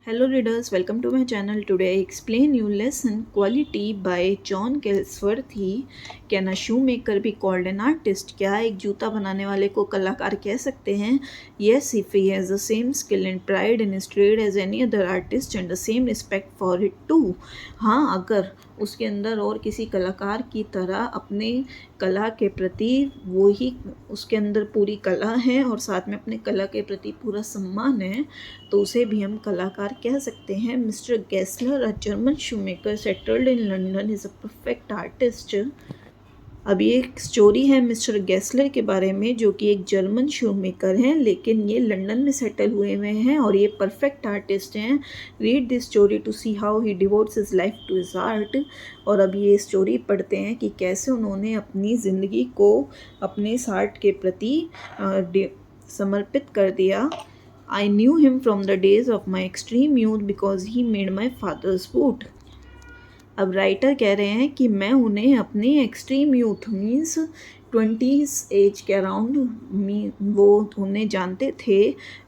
Hello readers, welcome to my channel. Today I explain you lesson Quality by John Galsworthy. Can a shoemaker be called an artist? क्या एक जूता बनाने वाले को कलाकार कह सकते हैं? Yes, if he has the same skill and pride in his trade as any other artist and the same respect for it too. हाँ, अगर उसके अंदर और किसी कलाकार की तरह अपने कला के प्रति वो ही उसके अंदर पूरी कला है और साथ में अपने कला के प्रति पूरा सम्मान है तो उसे भी हम कलाकार कह सकते हैं. Mister Gessler, a German shoemaker settled in London, is a perfect artist. अब ये एक स्टोरी है मिस्टर गेस्लर के बारे में जो कि एक जर्मन शूमेकर हैं लेकिन ये लंदन में सेटल हुए हुए हैं और ये परफेक्ट आर्टिस्ट हैं. Read this story to see how he devotes his life to his art. और अब ये स्टोरी पढ़ते हैं कि कैसे उन्होंने अपनी ज़िंदगी को अपने इस आर्ट के प्रति समर्पित कर दिया. I knew him from the days of my extreme youth because he made my father's boot. अब राइटर कह रहे हैं कि मैं उन्हें अपने extreme youth means 20s age के अराउंड वो उन्हें जानते थे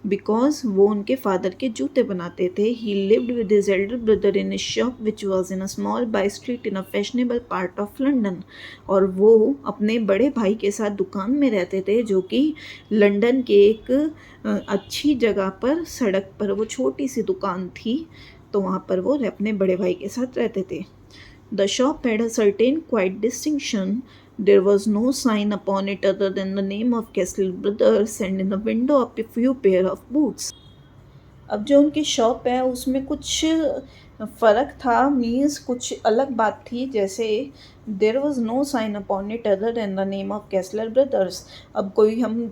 बिकॉज वो उनके फादर के जूते बनाते थे. ही lived with his Elder brother in A shop which was in a small by street in a fashionable part of London. और वो अपने बड़े भाई के साथ दुकान में रहते थे जो कि लंदन के एक अच्छी जगह पर सड़क पर वो छोटी सी दुकान थी तो वहाँ पर वो अपने बड़े भाई के साथ रहते थे. The shop had a certain quiet distinction. There was no sign upon it other than the name of Kessler Brothers and in the window a few pair of boots. अब जो उनकी शॉप है उसमें कुछ फ़र्क था मीन्स कुछ अलग बात थी जैसे there was no sign upon it other than the name of Kessler brothers. अब कोई हम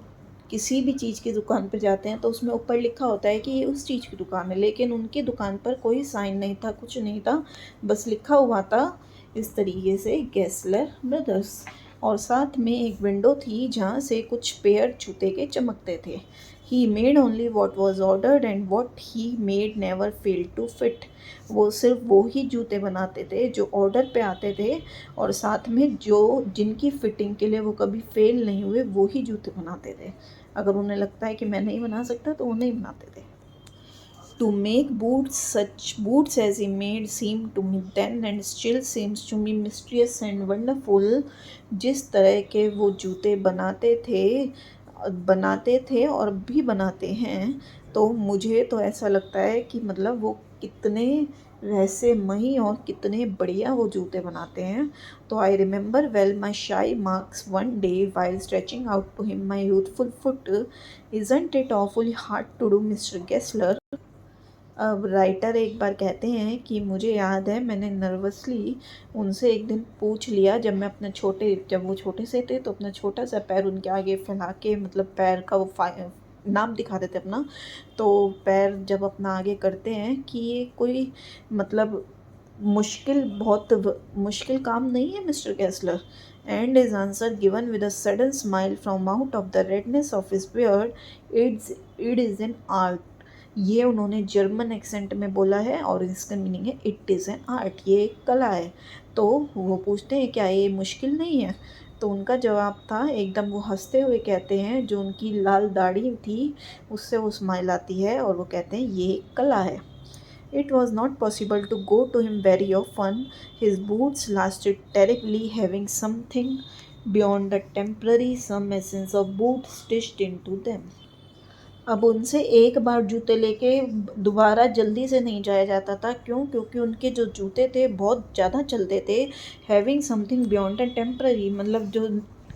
किसी भी चीज़ की दुकान पर जाते हैं तो उसमें ऊपर लिखा होता है कि ये उस चीज़ की दुकान है लेकिन उनकी दुकान पर कोई साइन नहीं था, कुछ नहीं था, बस लिखा हुआ था इस तरीके से गेस्लर ब्रदर्स. और साथ में एक विंडो थी जहाँ से कुछ पेयर जूते के चमकते थे. He made only what was ordered and what he made never failed to fit. वो सिर्फ वो ही जूते बनाते थे जो ऑर्डर पे आते थे और साथ में जो जिनकी फिटिंग के लिए वो कभी फेल नहीं हुए वो ही जूते बनाते थे. अगर उन्हें लगता है कि मैं नहीं बना सकता तो वो नहीं बनाते थे. To make boots, such boots as he made seemed to me then and still seems to me mysterious and wonderful. जिस तरह के वो जूते बनाते थे और भी बनाते हैं तो मुझे तो ऐसा लगता है कि मतलब वो कितने रहस्यमयी और कितने बढ़िया वो जूते बनाते हैं. तो I remember well my shy marks one day while stretching out to him my youthful foot. Isn't it awfully hard to do mister Gessler. अब राइटर एक बार कहते हैं कि मुझे याद है मैंने नर्वसली उनसे एक दिन पूछ लिया जब वो छोटे से थे तो अपना छोटा सा पैर उनके आगे फैला के मतलब पैर का वो नाप दिखा देते अपना. तो पैर जब अपना आगे करते हैं कि ये कोई मतलब बहुत मुश्किल काम नहीं है mister Gessler. And his answer given with a sudden smile from out of the redness of his beard, it is an art. ये उन्होंने जर्मन एक्सेंट में बोला है और इसका मीनिंग है इट इज़ एन आर्ट, ये एक कला है. तो वो पूछते हैं क्या ये मुश्किल नहीं है. तो उनका जवाब था एकदम वो हंसते हुए कहते हैं जो उनकी लाल दाढ़ी थी उससे वो स्माइल आती है और वो कहते हैं ये एक कला है. It was not possible to go to him very often. His boots lasted terribly, having something beyond the temporary, some essence of boot stitched into them. अब उनसे एक बार जूते लेके दोबारा जल्दी से नहीं जाया जाता था. क्यों? क्योंकि उनके जो जूते थे बहुत ज़्यादा चलते थे. Having something beyond a temporary मतलब जो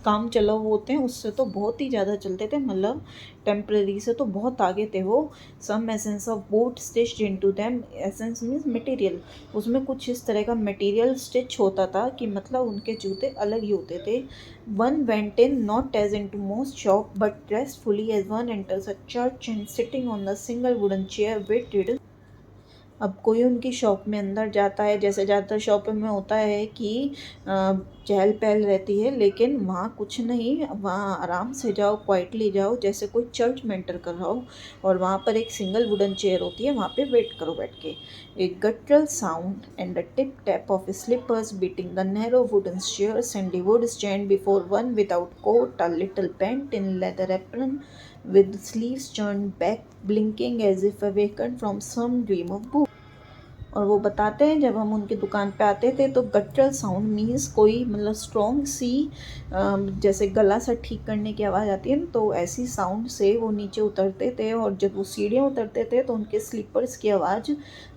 काम चला हुआ होते हैं उससे तो बहुत ही ज़्यादा चलते थे, मतलब टेम्पररी से तो बहुत आगे थे वो. Some essence of boat stitched into them. Essence means material, उसमें कुछ इस तरह का मटेरियल स्टिच होता था कि मतलब उनके जूते अलग ही होते थे. One went in not as in to most shop but dress fully as one enters a church and sitting on the single wooden chair waited. अब कोई उनकी शॉप में अंदर जाता है जैसे ज़्यादातर शॉप में होता है कि चहल पहल रहती है, लेकिन वहाँ कुछ नहीं, वहाँ आराम से जाओ, क्वाइटली जाओ, जैसे कोई चर्च में एंटर कर रहा हो। और वहाँ पर एक सिंगल वुडन चेयर होती है, वहाँ पे वेट करो बैठ के। एक guttural sound and the tip tap of slippers beating the narrow wooden chairs and he would stand before one without coat, a little bent in leather apron with sleeves turned back, blinking as if awakened from some dream of boot. और वो बताते हैं जब हम उनकी दुकान पे आते थे तो गटरल साउंड मीन्स कोई मतलब स्ट्रॉन्ग सी जैसे गला सा ठीक करने की आवाज़ आती है ना, तो ऐसी साउंड से वो नीचे उतरते थे। और जब वो सीढ़ियाँ उतरते थे तो उनके स्लीपर्स की आवाज़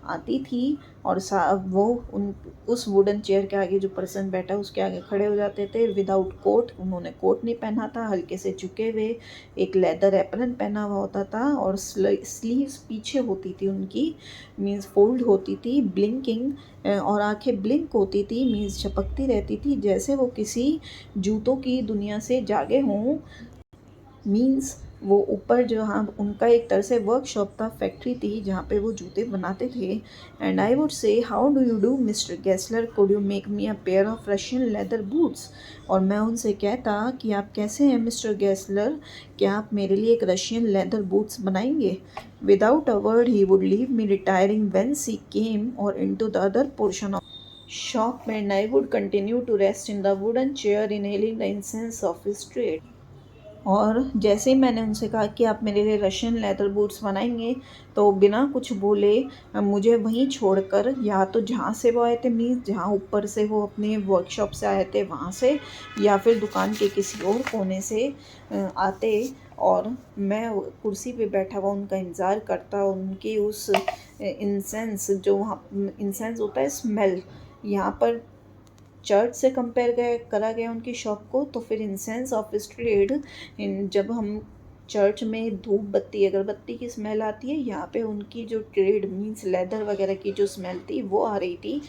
आती थी। और वो उन उस वुडन चेयर के आगे जो पर्सन बैठा उसके आगे खड़े हो जाते थे विदाउट कोट। उन्होंने कोट नहीं पहना था, हल्के से झुके हुए, एक लेदर एप्रन पहना हुआ होता था और स्लीव्स पीछे होती थी उनकी, मीन्स फोल्ड होती थी, ब्लिंकिंग और आंखें ब्लिंक होती थी, मीन्स झपकती रहती थी, जैसे वो किसी जूतों की दुनिया से जागे हों। मीन्स वो ऊपर जो, हाँ, उनका एक तरह से वर्कशॉप था, फैक्ट्री थी जहाँ पे वो जूते बनाते थे। And I would say how do you do mister Gessler, could you make me a pair of Russian leather boots. और मैं उनसे कहता कि आप कैसे हैं मिस्टर गेस्लर, क्या आप मेरे लिए एक रशियन लेदर बूट्स बनाएंगे। Without a word he would leave me retiring whence he came or into the other portion of shop, and I would continue to rest in the wooden chair inhaling the incense of his trade. और जैसे ही मैंने उनसे कहा कि आप मेरे लिए Russian leather boots बनाएंगे, तो बिना कुछ बोले मुझे वहीं छोड़कर, या तो जहाँ से वो आए थे, मीन्स जहाँ ऊपर से वो अपने वर्कशॉप से आए थे वहाँ से, या फिर दुकान के किसी और कोने से आते, और मैं कुर्सी पे बैठा हुआ उनका इंतज़ार करता। उनकी उस इंसेंस, जो वहाँ इंसेंस होता है, स्मेल, यहाँ पर चर्च से करा गया उनकी शॉप को, तो फिर इंसेंस ऑफ ट्रेड, जब हम चर्च में धूप बत्ती अगरबत्ती की स्मेल आती है, यहाँ पे उनकी जो ट्रेड मीन्स लेदर वगैरह की जो स्मेल थी वो आ रही थी।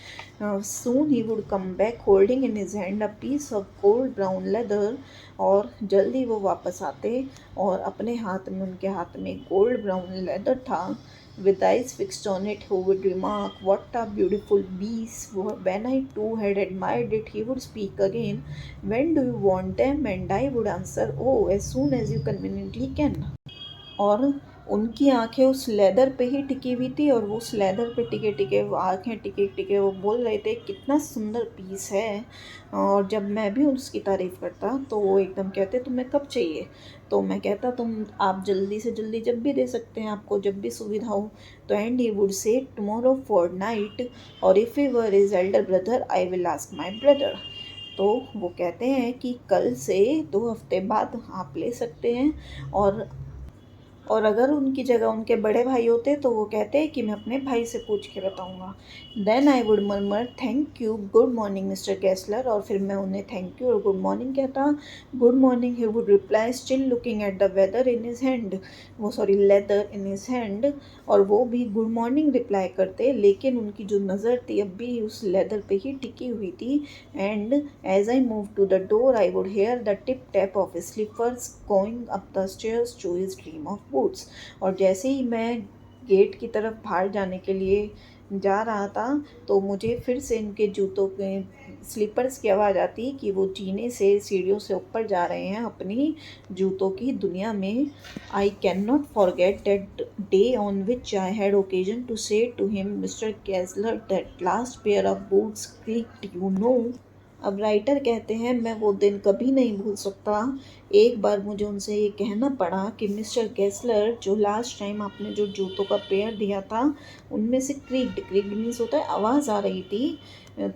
Soon he would come back holding in his hand a piece of gold brown leather. और जल्दी वो वापस आते और अपने हाथ में, उनके हाथ में गोल्ड ब्राउन लेदर था। With eyes fixed on it, who would remark, "What a beautiful beast!" When I too had admired it, he would speak again, "When do you want them?" And I would answer, "Oh, as soon as you conveniently can." और उनकी आंखें उस leather पे ही टिकी हुई थी, और वो उस लेदर पे टिके टिके, वो आंखें टिके टिके वो बोल रहे थे कितना सुंदर पीस है। और जब मैं भी उसकी तारीफ़ करता तो वो एकदम कहते तुम्हें कब चाहिए। तो मैं कहता तुम, आप जल्दी से जल्दी जब भी दे सकते हैं, आपको जब भी सुविधा हो। तो and he would say tomorrow fortnight, or if he were his elder brother I will ask my brother. तो वो कहते हैं कि कल से 2 हफ्ते बाद आप ले सकते हैं। और अगर उनकी जगह उनके बड़े भाई होते तो वो कहते हैं कि मैं अपने भाई से पूछ के बताऊंगा। Then I would murmur thank you, good morning Mr Gessler, और फिर मैं उन्हें थैंक यू और गुड मॉर्निंग कहता। Good morning he would reply still looking at the weather in his hand, वो sorry leather in his hand. और वो भी गुड मॉर्निंग रिप्लाई करते, लेकिन उनकी जो नज़र थी अब भी उस लेदर पे ही टिकी हुई थी। And as I move to the door I would hear the tip tap of slippers going up the stairs to his dream of boots. और जैसे ही मैं गेट की तरफ बाहर जाने के लिए जा रहा था, तो मुझे फिर से इनके जूतों के स्लीपर्स की आवाज़ आती कि वो जीने से, सीढ़ियों से ऊपर जा रहे हैं अपनी जूतों की दुनिया में। I can not forget that day on which I had occasion to say to him, Mr Gessler, that last pair of boots creaked, you know. अब राइटर कहते हैं मैं वो दिन कभी नहीं भूल सकता। एक बार मुझे उनसे ये कहना पड़ा कि मिस्टर गेस्लर, जो लास्ट टाइम आपने जो जूतों का पेयर दिया था उनमें से क्रीक्ड मीन्स होता है आवाज़ आ रही थी।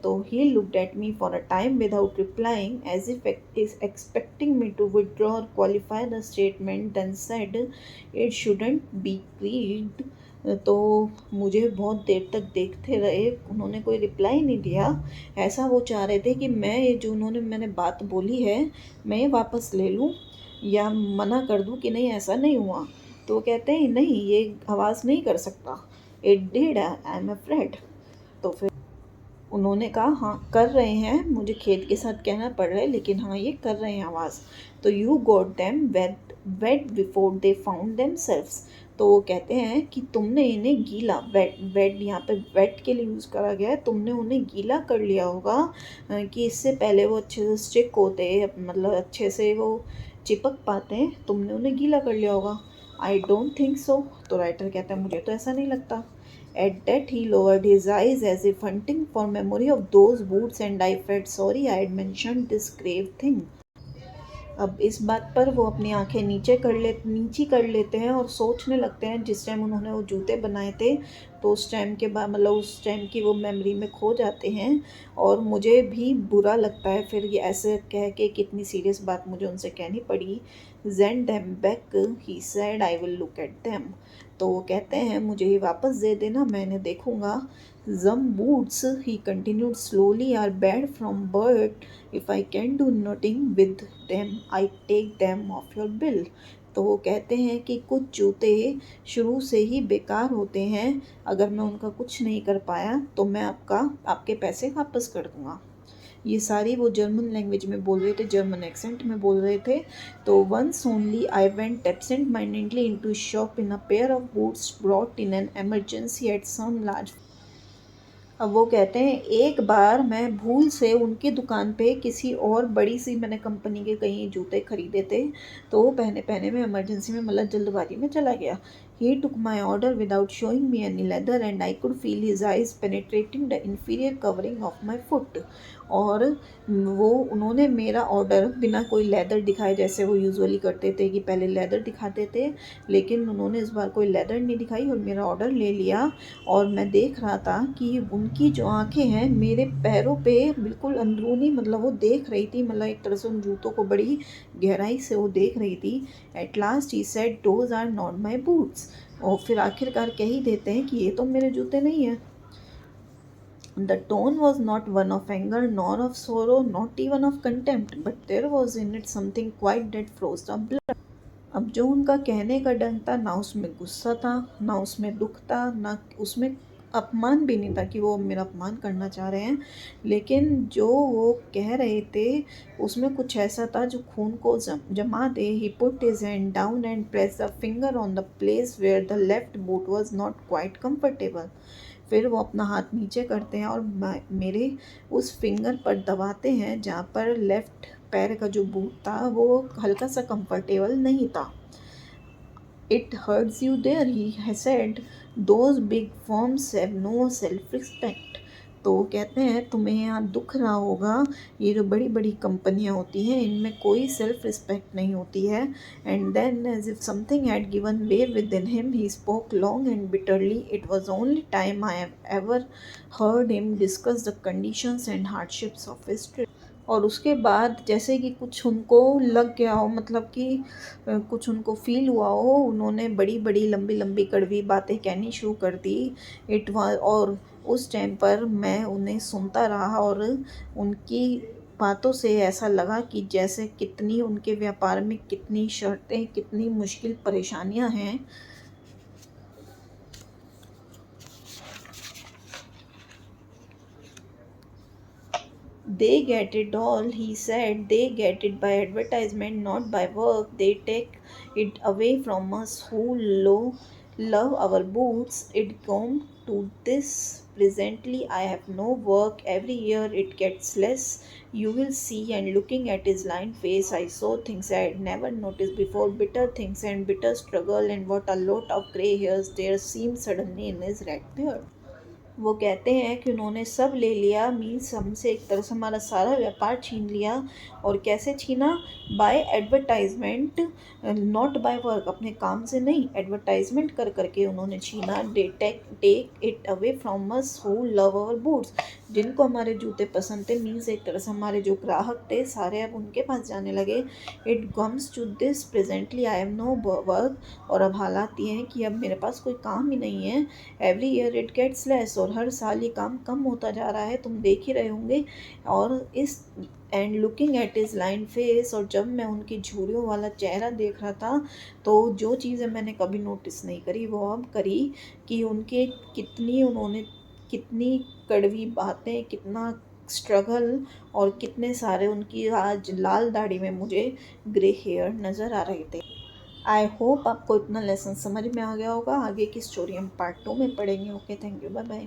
तो he looked at me for a time without replying as if is expecting me to withdraw or qualify the statement, then said it shouldn't be creaked. तो मुझे बहुत देर तक देखते रहे, उन्होंने कोई रिप्लाई नहीं दिया। ऐसा वो चाह रहे थे कि मैं ये जो मैंने बात बोली है मैं ये वापस ले लूँ या मना कर दूँ कि नहीं ऐसा नहीं हुआ। तो वो कहते हैं नहीं, ये आवाज़ नहीं कर सकता। It did, I am afraid. तो फिर उन्होंने कहा हाँ कर रहे हैं, मुझे खेद के साथ कहना पड़ रहा है, लेकिन हाँ ये कर रहे हैं आवाज़। तो you got them wait wait before they found themselves. तो वो कहते हैं कि तुमने इन्हें गीला, वेट वेट यहाँ पे वेट के लिए यूज़ करा गया है, तुमने उन्हें गीला कर लिया होगा कि इससे पहले वो अच्छे से स्टिक होते, मतलब अच्छे से वो चिपक पाते हैं, तुमने उन्हें गीला कर लिया होगा। I don't think so. तो राइटर कहता है मुझे तो ऐसा नहीं लगता। At that he lowered his eyes as if hunting for memory of those boots, and I felt sorry I had mentioned this grave thing. अब इस बात पर वो अपनी आंखें नीची कर लेते हैं और सोचने लगते हैं जिस टाइम उन्होंने वो जूते बनाए थे, तो उस टाइम के बाद मतलब उस टाइम की वो मेमोरी में खो जाते हैं। और मुझे भी बुरा लगता है फिर ये ऐसे कह के कितनी सीरियस बात मुझे उनसे कहनी पड़ी। Send them back, he said, I will look at them. तो वो कहते हैं मुझे ये वापस दे देना, मैं इन्हें देखूंगा। Some boots, he continued slowly, are bad from birth. If I can do nothing with them, I take them off your bill. तो वो कहते हैं कि कुछ जूते शुरू से ही बेकार होते हैं, अगर मैं उनका कुछ नहीं कर पाया तो मैं आपके पैसे वापस कर दूंगा। ये सारी वो जर्मन लैंग्वेज में बोल रहे थे, जर्मन एक्सेंट में बोल रहे थे। तो once only I went absent mindedly into shop in a pair of boots brought in an emergency at some large. अब वो कहते हैं एक बार मैं भूल से उनकी दुकान पे किसी और बड़ी सी मैंने कंपनी के कहीं जूते खरीदे थे, तो वो पहने पहने में इमरजेंसी में मतलब जल्दबाजी में चला गया। He took my order without showing me any leather and I could feel his eyes penetrating the inferior covering of my foot. और वो उन्होंने मेरा ऑर्डर बिना कोई लेदर दिखाए, जैसे वो यूजुअली करते थे कि पहले लेदर दिखाते थे, लेकिन उन्होंने इस बार कोई लेदर नहीं दिखाई और मेरा ऑर्डर ले लिया। और मैं देख रहा था कि उनकी जो आंखें हैं मेरे पैरों पे बिल्कुल अंदरूनी, मतलब वो देख रही थी, मतलब एक तरह से उन जूतों को बड़ी गहराई से वो देख रही थी। At last he said those are not my boots. और फिर आखिरकार कह ही देते हैं कि ये तो मेरे जूते नहीं हैं। The tone was not one of anger, nor of sorrow, not even of contempt, but there was in it something quite that froze the blood. अब जो उनका कहने का ढंग था, ना उसमें गुस्सा था, ना उसमें दुख था, ना उसमें अपमान भी नहीं था कि वो मेरा अपमान करना चाह रहे हैं, लेकिन जो वो कह रहे थे उसमें कुछ ऐसा था जो खून को जमा दे। He put his hand down and press the finger on the place where the left boot was not quite comfortable. फिर वो अपना हाथ नीचे करते हैं और मेरे उस फिंगर पर दबाते हैं जहाँ पर लेफ़्ट पैर का जो बूट था वो हल्का सा कंफर्टेबल नहीं था। It hurts you there, he said, those big firms have no self respect. तो कहते हैं तुम्हें यहाँ दुख रहा होगा, ये जो बड़ी बड़ी कंपनियाँ होती हैं इनमें कोई सेल्फ रिस्पेक्ट नहीं होती है। And then as if something had given way within him he spoke long and bitterly. It was only time I have ever heard him discuss the conditions and hardships of his trip. और उसके बाद जैसे कि कुछ उनको लग गया हो, मतलब कि कुछ उनको फील हुआ हो, उन्होंने बड़ी बड़ी लंबी लंबी कड़वी बातें कहनी शुरू कर दी। इट वाज, और उस टाइम पर मैं उन्हें सुनता रहा और उनकी बातों से ऐसा लगा कि जैसे कितनी उनके व्यापार में कितनी शर्तें, कितनी मुश्किल परेशानियां हैं। They get it all, he said. They get it by advertisement, not by work. They take it away from us who love our boots. It come to this presently. I have no work. Every year it gets less. You will see. And looking at his lined face, I saw things I had never noticed before, bitter things and bitter struggle, and what a lot of grey hairs there seemed suddenly in his red beard. वो कहते हैं कि उन्होंने सब ले लिया, means हमसे एक तरह से हमारा सारा व्यापार छीन लिया। और कैसे छीना? By advertisement, not by work, अपने काम से नहीं, एडवर्टाइजमेंट कर करके उन्होंने छीना। They take it away from us who love our boots, जिनको हमारे जूते पसंद थे, मीन्स एक तरह से हमारे जो ग्राहक थे सारे अब उनके पास जाने लगे। It comes to this presently I have no work, और अब हालात ये हैं कि अब मेरे पास कोई काम ही नहीं है। Every year it gets less, और हर साल ये काम कम होता जा रहा है, तुम देख ही रहे होंगे। और इस and looking at is line face, और जब मैं उनकी झुर्रियों वाला चेहरा देख रहा था तो जो चीज़ें मैंने कभी नोटिस नहीं करी वो अब करी, कि उनके कितनी उन्होंने कितनी कड़वी बातें, कितना स्ट्रगल और कितने सारे उनकी आज लाल दाढ़ी में मुझे ग्रे हेयर नज़र आ रहे थे। आई होप आपको इतना लेसन समझ में आ गया होगा। आगे की स्टोरी हम पार्ट 2 में पढ़ेंगे। Okay, thank you, bye bye.